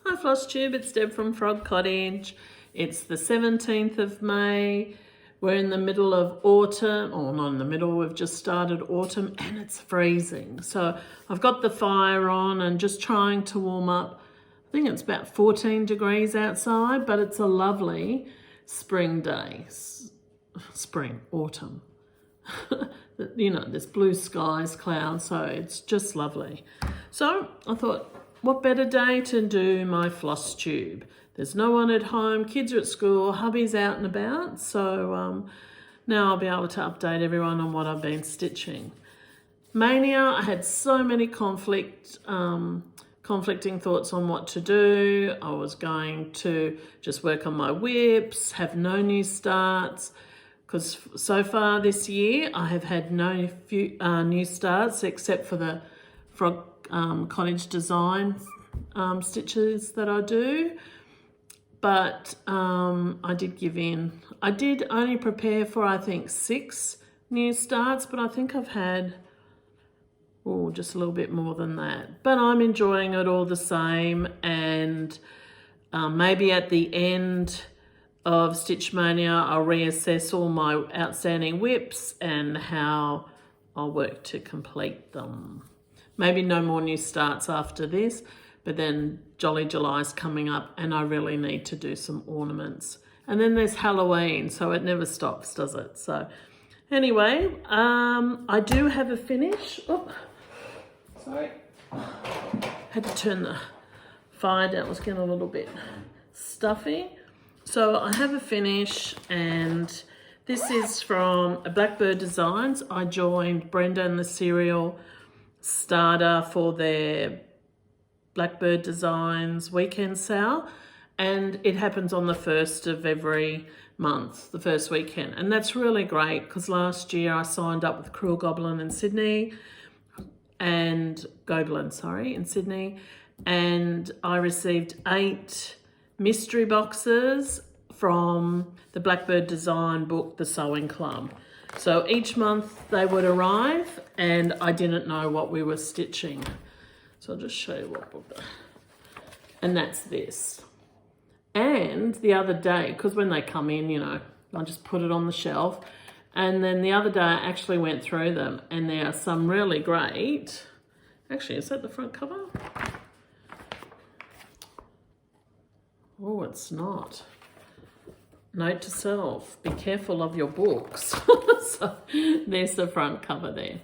Hi Flosstube, it's Deb from Frog Cottage. It's the 17th of May. We're in the middle of autumn, or not in the middle, we've just started autumn and it's freezing. So I've got the fire on and just trying to warm up. I think it's about 14 degrees outside, but it's a lovely spring day. Autumn. You know, there's blue skies, clouds, so it's just lovely. So I thought, what better day to do my floss tube? There's no one at home, kids are at school, hubby's out and about, so now I'll be able to update everyone on what I've been stitching. Mania, I had so many conflicting thoughts on what to do. I was going to just work on my whips, have no new starts, because so far this year I have had no new starts except for the Frog Cottage design stitches that I do. But I did give in. I did only prepare for, I think, 6 new starts, but I think I've had, just a little bit more than that. But I'm enjoying it all the same, and maybe at the end of Stitch Mania, I'll reassess all my outstanding whips and how I'll work to complete them. Maybe no more new starts after this, but then Jolly July's coming up and I really need to do some ornaments. And then there's Halloween, so it never stops, does it? So anyway, I do have a finish. Oh, sorry. Had to turn the fire down, it was getting a little bit stuffy. So I have a finish, and this is from Blackbird Designs. I joined Brenda and the Cereal starter for their Blackbird Designs weekend sale, and it happens on the 1st of every month, the first weekend, and that's really great because last year I signed up with Cruel Goblin in Sydney and in Sydney, and I received 8 mystery boxes from the Blackbird Design book, The Sewing Club. So each month they would arrive and I didn't know what we were stitching. So I'll just show you what book. And that's this. And the other day, because when they come in, you know, I just put it on the shelf. And then the other day I actually went through them and there are some really great. Actually, is that the front cover? Oh, it's not. Note to self, be careful of your books. So there's the front cover there.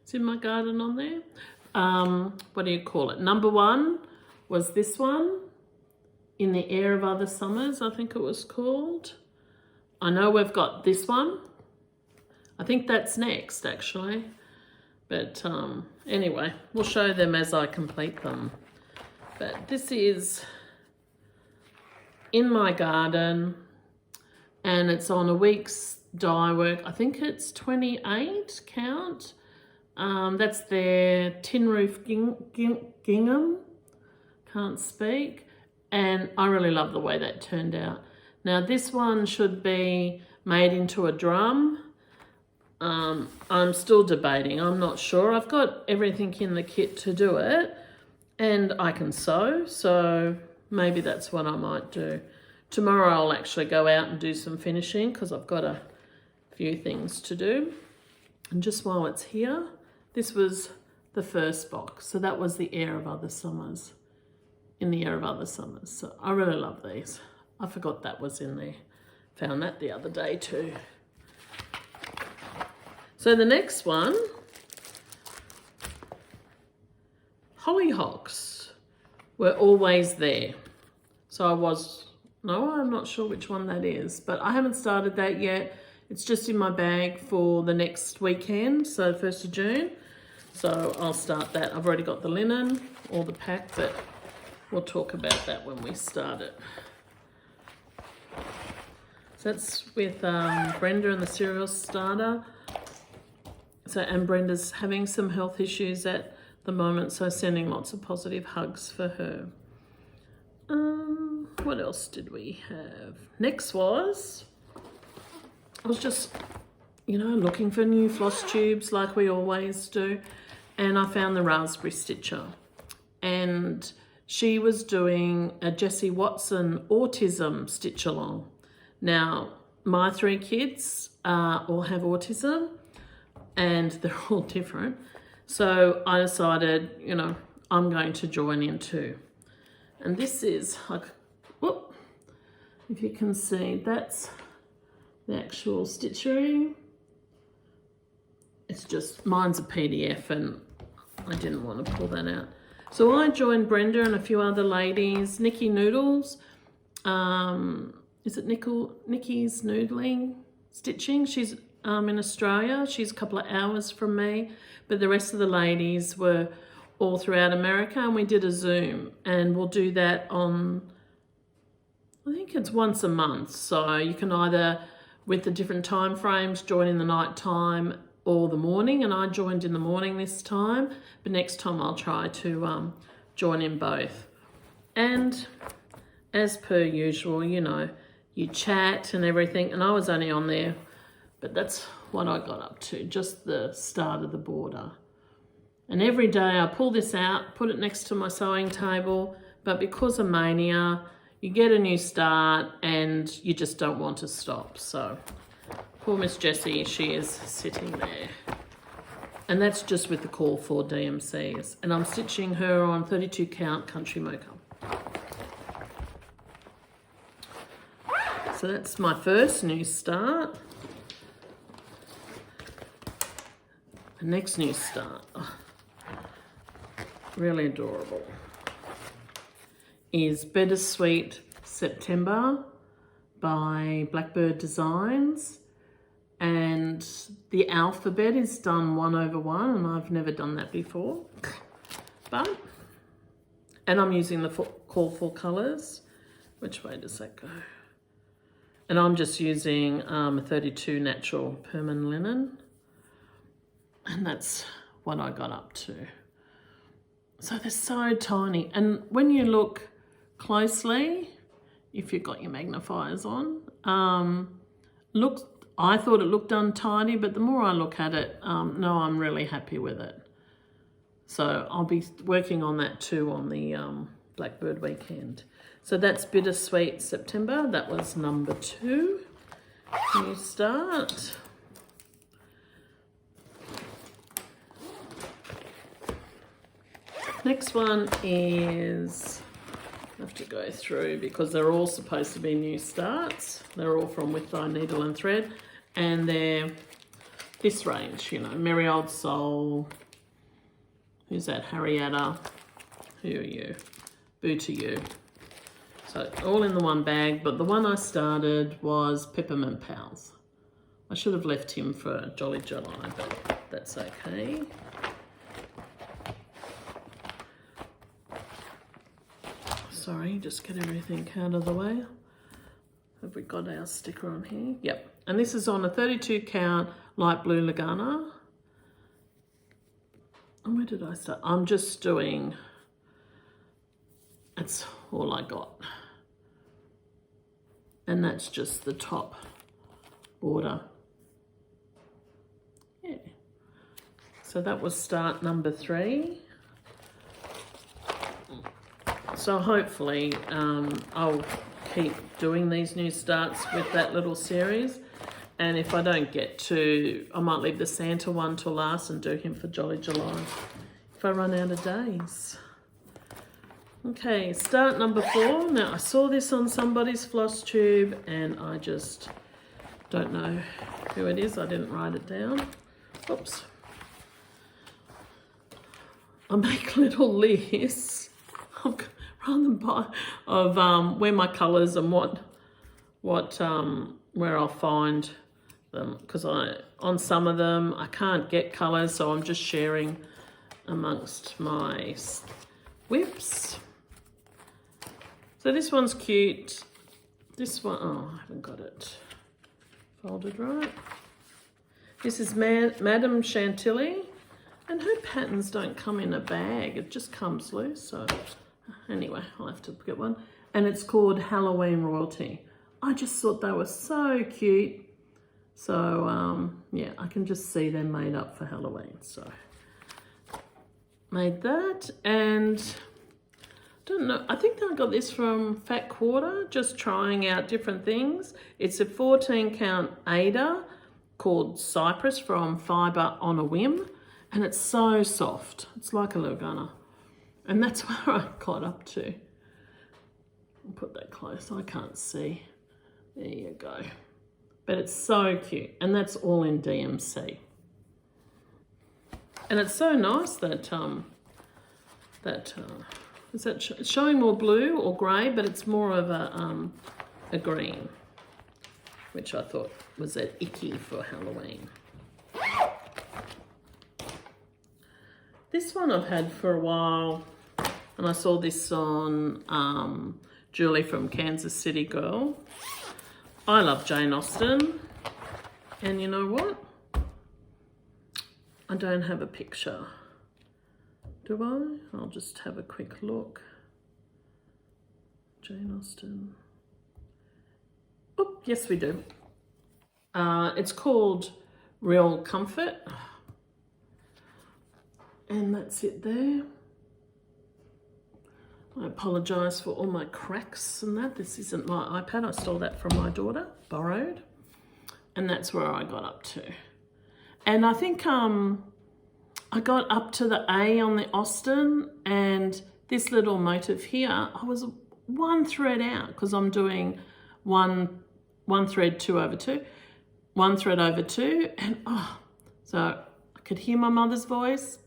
It's in my garden on there. What do you call it? Number 1 was this one, In the Air of Other Summers, I think it was called. I know we've got this one. I think that's next, actually. But anyway, we'll show them as I complete them. But this is in my garden, and it's on a week's dye work. I think it's 28 count. That's their tin roof gingham. Can't speak. And I really love the way that turned out. Now this one should be made into a drum. I'm still debating. I'm not sure. I've got everything in the kit to do it, and I can sew, so maybe that's what I might do. Tomorrow I'll actually go out and do some finishing because I've got a few things to do. And just while it's here, this was the first box. So that was The Air of Other Summers. In the Air of Other Summers. So I really love these. I forgot that was in there. Found that the other day too. So the next one, hollyhocks were always there. So I'm not sure which one that is, but I haven't started that yet. It's just in my bag for the next weekend, so 1st of June. So I'll start that. I've already got the linen or the pack, but we'll talk about that when we start it. So that's with Brenda and the Cereal Starter. So, and Brenda's having some health issues at the moment, so sending lots of positive hugs for her. What else did we have? Next was, I was just, looking for new floss tubes like we always do, and I found the Raspberry Stitcher. And she was doing a Jessie Watson autism stitch along. Now, my 3 kids all have autism and they're all different. So I decided, you know, I'm going to join in too. And this is like, whoop, if you can see, that's the actual stitchery. It's just, mine's a PDF and I didn't want to pull that out. So I joined Brenda and a few other ladies. Nicky Noodles, is it Nicky's Noodling Stitching? She's in Australia. She's a couple of hours from me, but the rest of the ladies were all throughout America, and we did a Zoom, and we'll do that on, I think it's once a month. So you can either, with the different time frames, join in the night time or the morning, and I joined in the morning this time, but next time I'll try to join in both. And as per usual, you know, you chat and everything, and I was only on there, but that's what I got up to, just the start of the border. And every day I pull this out, put it next to my sewing table, but because of Mania, you get a new start and you just don't want to stop. So poor Miss Jessie, she is sitting there. And that's just with the call for DMCs. And I'm stitching her on 32 count country mocha. So that's my first new start. The next new start, oh, really adorable, is Bittersweet September by Blackbird Designs. And the alphabet is done 1/1, and I've never done that before. And I'm using the call for colours. Which way does that go? And I'm just using a 32 natural permanent linen. And that's what I got up to. So they're so tiny. And when you look closely, if you've got your magnifiers on, I thought it looked untidy, but the more I look at it, no, I'm really happy with it. So I'll be working on that too on the Blackbird weekend. So that's Bittersweet September. That was number 2. New start. Next one is, I have to go through because they're all supposed to be new starts. They're all from With Thy Needle and Thread, and they're this range, you know, Merry Old Soul. Who's that? Harrietta. Who are you? Boo to You. So all in the one bag, but the one I started was Peppermint Pals. I should have left him for Jolly July, but that's okay. Sorry, just get everything out of the way. Have we got our sticker on here? Yep. And this is on a 32 count light blue Lagana. And where did I start? I'm just doing, that's all I got. And that's just the top border. Yeah. So that was start number 3. So hopefully I'll keep doing these new starts with that little series. And if I don't get to, I might leave the Santa one till last and do him for Jolly July if I run out of days. Okay, start number 4. Now I saw this on somebody's floss tube and I just don't know who it is. I didn't write it down. Oops. I make little lists rather than of where my colours and what where I'll find them, because on some of them I can't get colours, so I'm just sharing amongst my whips. So this one's cute. This one, oh, I haven't got it folded right. This is Madame Chantilly, and her patterns don't come in a bag, it just comes loose. So anyway, I'll have to get one. And it's called Halloween Royalty. I just thought they were so cute. So yeah, I can just see them made up for Halloween. So made that, and Don't know. I think I got this from Fat Quarter, just trying out different things. It's a 14 count Ada called Cypress from Fibre on a Whim, and it's so soft. It's like a little gunner. And that's where I got up to. I'll put that close, I can't see. There you go. But it's so cute, and that's all in DMC. And it's so nice that it's showing more blue or grey, but it's more of a green, which I thought was that icky for Halloween. This one I've had for a while, and I saw this on Julie from Kansas City Girl. I love Jane Austen, and you know what? I don't have a picture. Do I? I'll just have a quick look. Jane Austen. Oh, yes we do. It's called Real Comfort. And that's it there. I apologise for all my cracks and that. This isn't my iPad. I stole that from my daughter, borrowed. And that's where I got up to. And I think I got up to the A on the Austen, and this little motif here, I was one thread out because I'm doing one thread 2 over 2, 1 thread over 2, and so I could hear my mother's voice,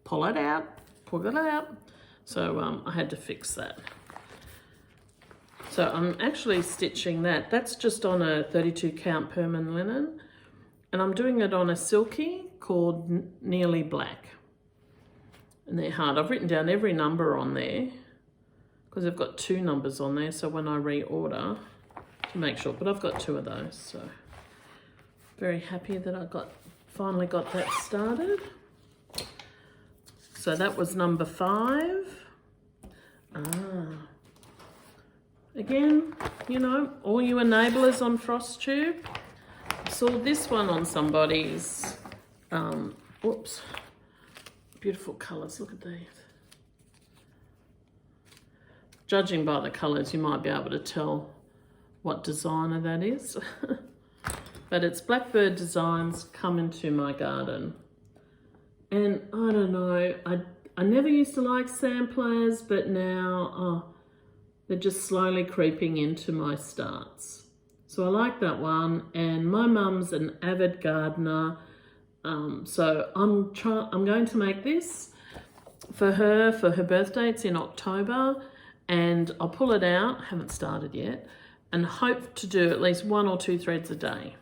pull it out. So I had to fix that. So I'm actually stitching that. That's just on a 32 count permanent linen, and I'm doing it on a silky called Nearly Black. And they're hard. I've written down every number on there because I've got 2 numbers on there, so when I reorder to make sure, but I've got 2 of those, so very happy that I finally got that started. So that was number 5. Again, you know, all you enablers on Flosstube. I saw this one on somebody's, whoops, beautiful colours, look at these. Judging by the colours, you might be able to tell what designer that is. But it's Blackbird Designs Come Into My Garden. And I don't know, I never used to like samplers, but now they're just slowly creeping into my starts. So I like that one, and my mum's an avid gardener, so I'm going to make this for her birthday. It's in October, and I'll pull it out, haven't started yet, and hope to do at least 1 or 2 threads a day.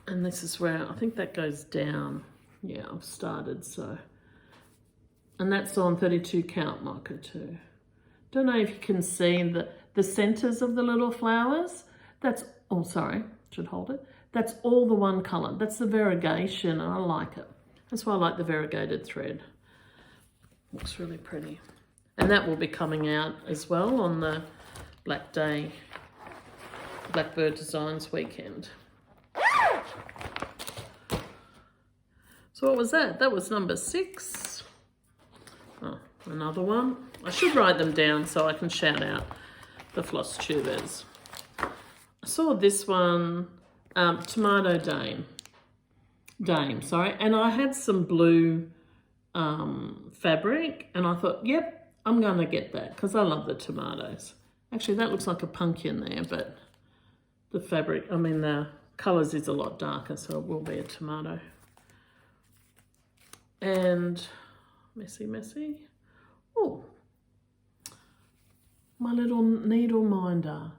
And this is where I think that goes down. Yeah, I've started, so. And that's on 32 count marker too. Don't know if you can see the centers of the little flowers. That's, oh sorry, should hold it. That's all the one color. That's the variegation, and I like it. That's why I like the variegated thread. Looks really pretty. And that will be coming out as well on the Blackbird Designs weekend. So what was that? That was number 6. Oh, another one. I should write them down so I can shout out the Flosstubers. I saw this one, Tomato Dame, and I had some blue fabric, and I thought, yep, I'm going to get that because I love the tomatoes. Actually, that looks like a pumpkin there, but the fabric, I mean the colours is a lot darker, so it will be a tomato. And messy. Oh, my little needle minder.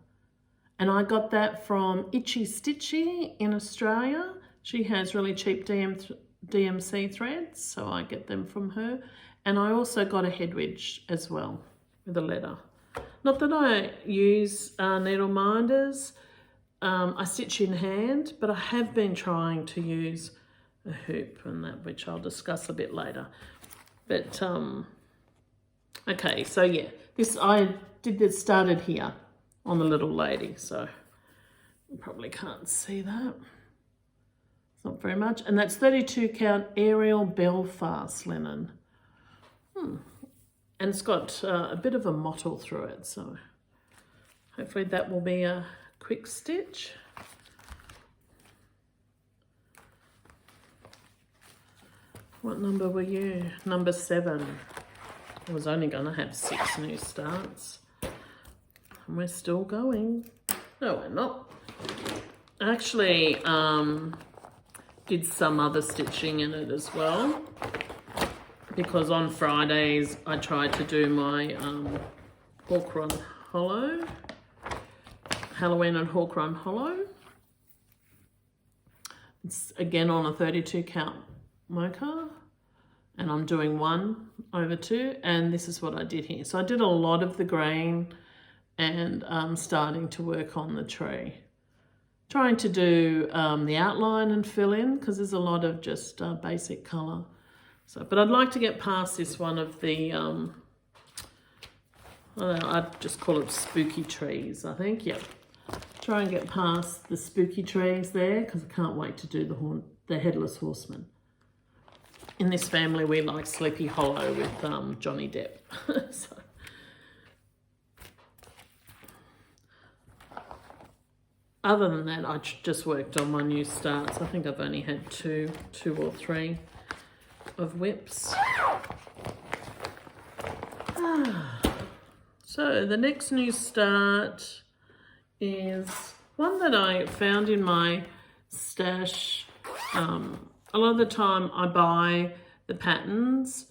And I got that from Itchy Stitchy in Australia. She has really cheap DMC threads, so I get them from her. And I also got a head wedge as well with a letter. Not that I use needle minders. I stitch in hand, but I have been trying to use a hoop and that, which I'll discuss a bit later. But okay, so yeah, I did this started here on the little lady, so you probably can't see that. It's not very much, and that's 32 count Ariel Belfast linen. and it's got a bit of a mottle through it, so hopefully that will be a quick stitch. What number were you? Number 7. I was only going to have 6 new starts. And we're still going. No, we're not. I actually did some other stitching in it as well, because on Fridays I tried to do my Hawk Run Hollow, Halloween and Hawk Run Hollow. It's again on a 32 count mocha, and I'm doing 1 over 2, and this is what I did here. So I did a lot of the green and starting to work on the tree. Trying to do the outline and fill in, because there's a lot of just basic colour. So, but I'd like to get past this one of the, I'd just call it spooky trees, I think, yep. Try and get past the spooky trees there, because I can't wait to do the Headless Horseman. In this family, we like Sleepy Hollow with Johnny Depp. So. Other than that, I just worked on my new starts. I think I've only had two or three of whips. So the next new start is one that I found in my stash. A lot of the time I buy the patterns.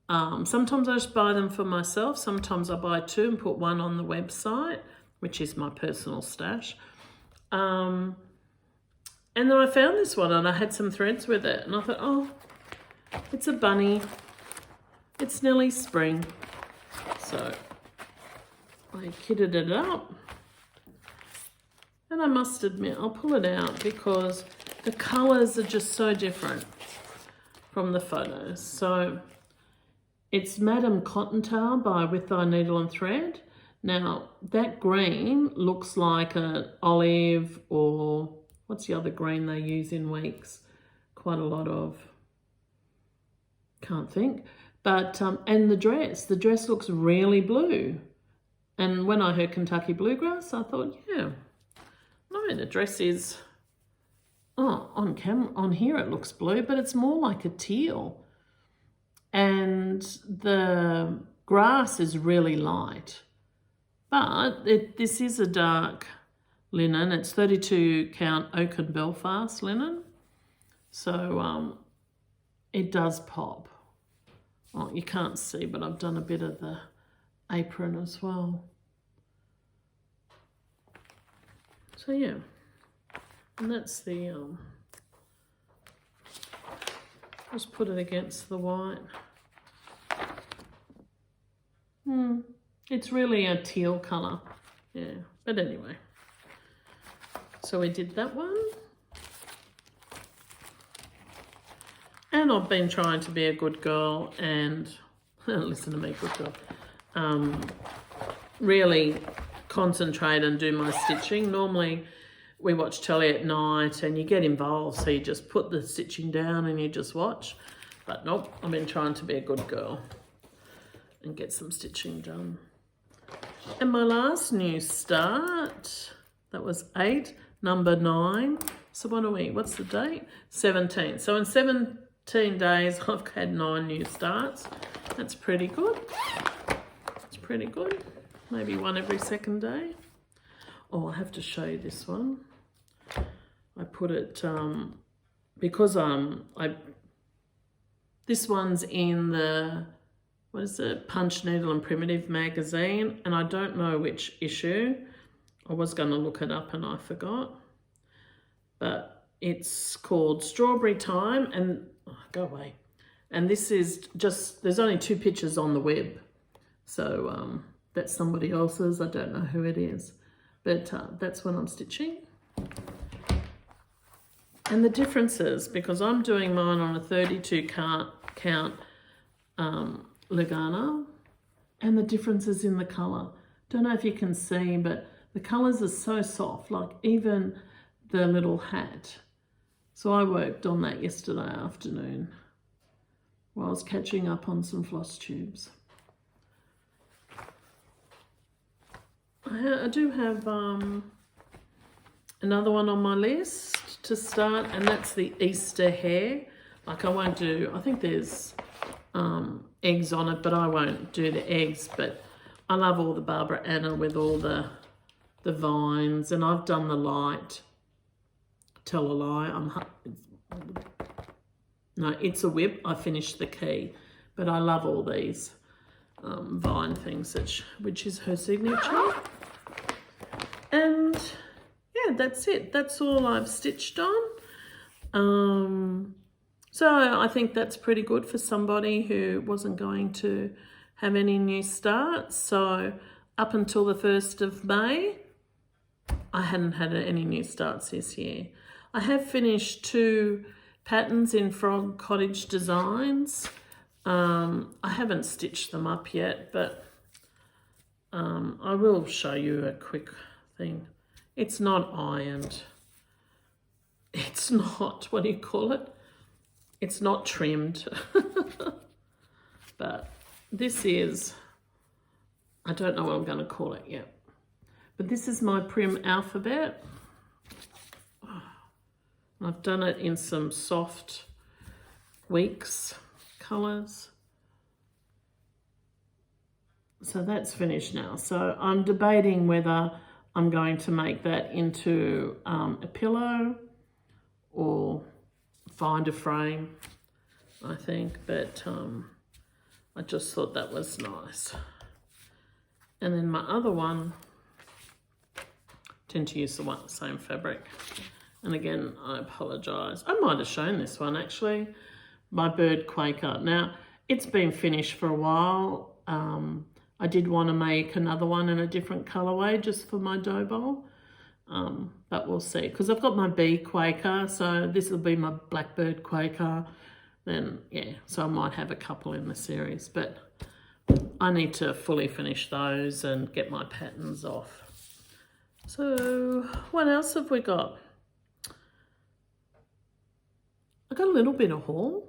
Sometimes I just buy them for myself. Sometimes I buy 2 and put 1 on the website, which is my personal stash. And then I found this one and I had some threads with it, and I thought, oh, it's a bunny. It's nearly spring. So I kitted it up. And I must admit, I'll pull it out because the colours are just so different from the photos. So it's Madame Cottontail by With Thy Needle and Thread. Now, that green looks like an olive, or what's the other green they use in weeks? Quite a lot of, can't think. But, and the dress looks really blue. And when I heard Kentucky Bluegrass, I thought, yeah, no, the dress is, oh, on camera, on here it looks blue, but it's more like a teal. And the grass is really light. But this is a dark linen. It's 32 count Oak and Belfast linen. So it does pop. Oh, you can't see, but I've done a bit of the apron as well. So yeah, and that's the, just put it against the white. It's really a teal colour, yeah, but anyway. So we did that one. And I've been trying to be a good girl and, listen to me, good girl, really concentrate and do my stitching. Normally we watch telly at night and you get involved, so you just put the stitching down and you just watch. But nope, I've been trying to be a good girl and get some stitching done. And my last new start, that was 8, number 9. So what are we, what's the date? 17. So in 17 days, I've had 9 new starts. That's pretty good. It's pretty good. Maybe 1 every second day. Oh, I have to show you this one. I put it, because this one's in the, what is it, Punch, Needle and Primitive magazine, and I don't know which issue. I was going to look it up and I forgot. But it's called Strawberry Time, and, oh, go away. And this is just, there's only 2 pictures on the web. So that's somebody else's, I don't know who it is. But that's when I'm stitching. And the differences, because I'm doing mine on a 32 count Lugana, and the differences in the colour. Don't know if you can see, but the colours are so soft, like even the little hat. So I worked on that yesterday afternoon while I was catching up on some floss tubes. I do have another one on my list to start, and that's the Easter hare. Like, I won't do, I think there's eggs on it, but I won't do the eggs. But I love all the Barbara Anna with all the vines, and I've done the light. Tell a lie, no, it's a whip. I finished the key, but I love all these vine things, which is her signature. And yeah, that's it. That's all I've stitched on. So I think that's pretty good for somebody who wasn't going to have any new starts. So up until the 1st of May, I hadn't had any new starts this year. I have finished 2 patterns in Frog Cottage Designs. I haven't stitched them up yet, but I will show you a quick thing. It's not ironed. It's not, what do you call it? It's not trimmed. But this is, I don't know what I'm going to call it yet. But this is my Prim alphabet. I've done it in some soft Weeks colours. So that's finished now. So I'm debating whether I'm going to make that into a pillow or find a frame, I think. But I just thought that was nice. And then my other one, I tend to use the same fabric. And again, I apologise. I might have shown this one actually, my Bird Quaker. Now, it's been finished for a while. I did want to make another one in a different colourway just for my dough bowl. But we'll see, because I've got my Bee Quaker, so this will be my Blackbird Quaker. Then, yeah, so I might have a couple in the series, but I need to fully finish those and get my patterns off. So, what else have we got? I got a little bit of haul.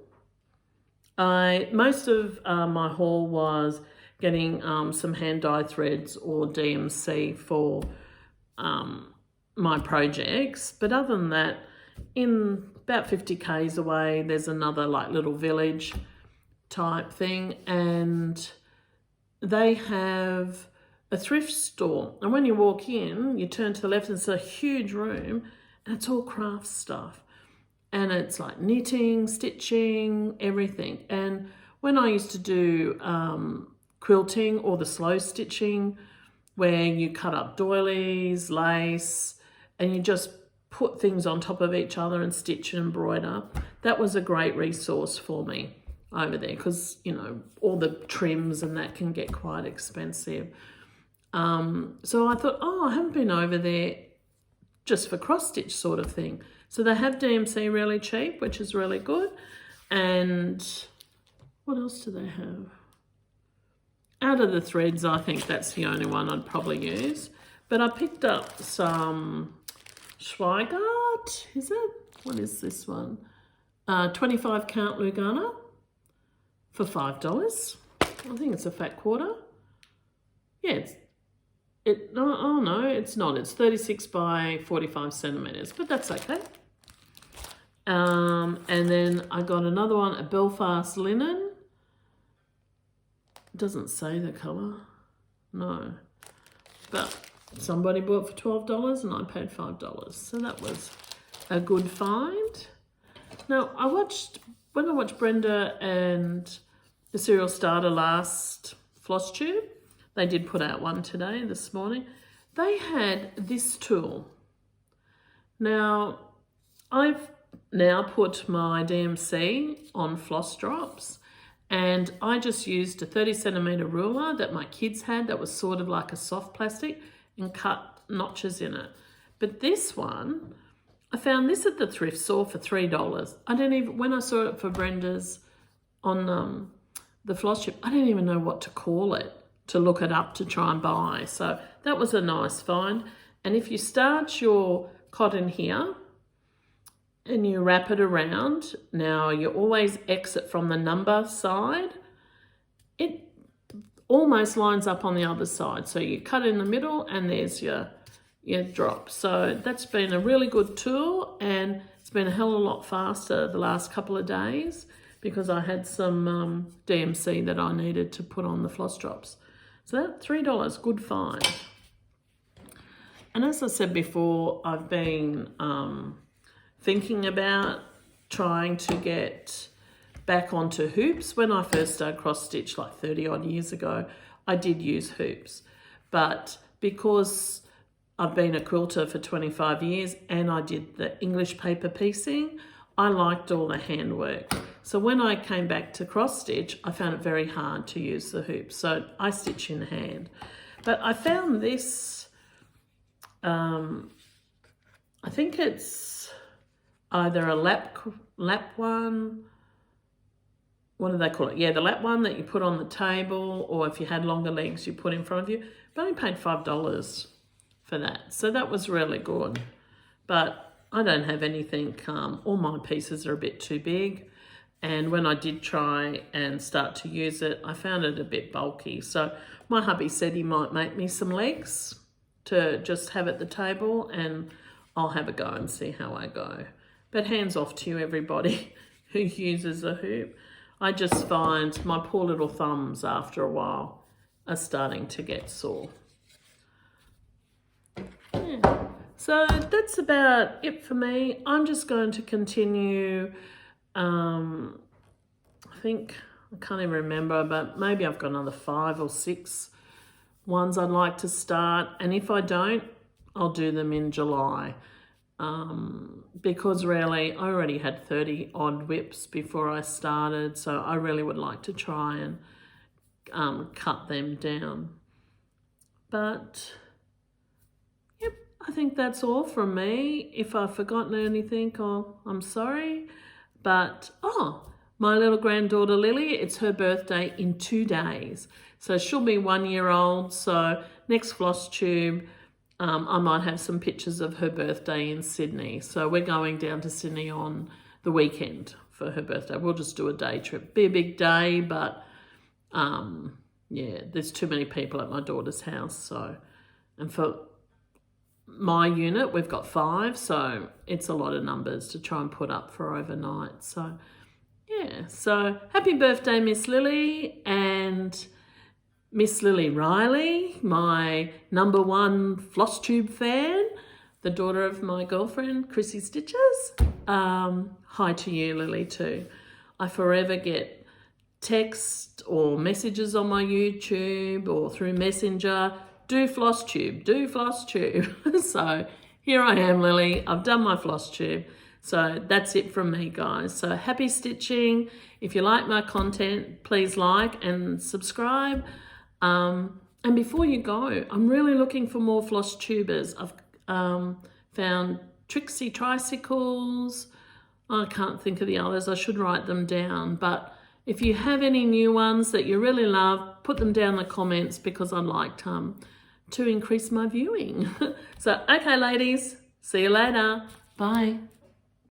Most of my haul was getting some hand dye threads or DMC for my projects. But other than that, in about 50 k's away, there's another like little village type thing, and they have a thrift store. And when you walk in, you turn to the left and it's a huge room, and it's all craft stuff. And it's like knitting, stitching, everything. And when I used to do quilting or the slow stitching, where you cut up doilies, lace, and you just put things on top of each other and stitch and embroider, that was a great resource for me over there, because, you know, all the trims and that can get quite expensive. So I thought, oh, I haven't been over there just for cross stitch sort of thing. So they have DMC really cheap, which is really good. And what else do they have? Out of the threads, I think that's the only one I'd probably use. But I picked up some Schweigart, is it? What is this one? 25 count Lugana for $5. I think it's a fat quarter. Yeah, no, it's not. It's 36 by 45 centimetres, but that's okay. And then I got another one, a Belfast linen. It doesn't say the colour, no. But somebody bought for $12 and I paid $5. So that was a good find. Now, when I watched Brenda and the Serial Starter last Flosstube, they did put out one today, this morning. They had this tool. Now, I've now put my DMC on floss drops, and I just used a 30 centimetre ruler that my kids had that was sort of like a soft plastic and cut notches in it. But this one, I found this at the thrift store for $3. I didn't even, when I saw it for Brenda's on the Flosstube, I didn't even know what to call it, to look it up to try and buy. So that was a nice find. And if you start your cotton here and you wrap it around, now you always exit from the number side. almost lines up on the other side. So you cut in the middle and there's your drop. So that's been a really good tool, and it's been a hell of a lot faster the last couple of days because I had some DMC that I needed to put on the floss drops. So that $3, good find. And as I said before, I've been thinking about trying to get back onto hoops. When I first started cross stitch like 30 odd years ago, I did use hoops, but because I've been a quilter for 25 years and I did the English paper piecing, I liked all the handwork. So when I came back to cross stitch, I found it very hard to use the hoops. So I stitch in hand. But I found this, I think it's either a lap one. What do they call it? Yeah, the lap one that you put on the table, or if you had longer legs, you put in front of you. But I only paid $5 for that. So that was really good. But I don't have anything, all my pieces are a bit too big. And when I did try and start to use it, I found it a bit bulky. So my hubby said he might make me some legs to just have at the table, and I'll have a go and see how I go. But hands off to you, everybody who uses a hoop. I just find my poor little thumbs after a while are starting to get sore. Yeah. So that's about it for me. I'm just going to continue, I think, I can't even remember, but maybe I've got another 5 or 6 ones I'd like to start. And if I don't, I'll do them in July. Because really, I already had 30 odd whips before I started. So I really would like to try and cut them down. But yep, I think that's all from me. If I've forgotten anything, I'm sorry. But, my little granddaughter Lily, it's her birthday in 2 days. So she'll be 1 year old. So next Flosstube, I might have some pictures of her birthday in Sydney. So we're going down to Sydney on the weekend for her birthday. We'll just do a day trip. Be a big day, but yeah, there's too many people at my daughter's house. So, and for my unit, we've got 5, so it's a lot of numbers to try and put up for overnight. So yeah, so happy birthday, Miss Lily, and Miss Lily Riley, my #1 Flosstube fan, the daughter of my girlfriend, Chrissy Stitches. Hi to you, Lily, too. I forever get text or messages on my YouTube or through Messenger, do Flosstube, do Flosstube. So here I am, Lily. I've done my Flosstube. So that's it from me, guys. So happy stitching. If you like my content, please like and subscribe. And before you go, I'm really looking for more Flosstubers. I've found Trixie Tricycles. I can't think of the others. I should write them down. But if you have any new ones that you really love, put them down in the comments because I'd like to increase my viewing. So, okay, ladies, see you later. Bye.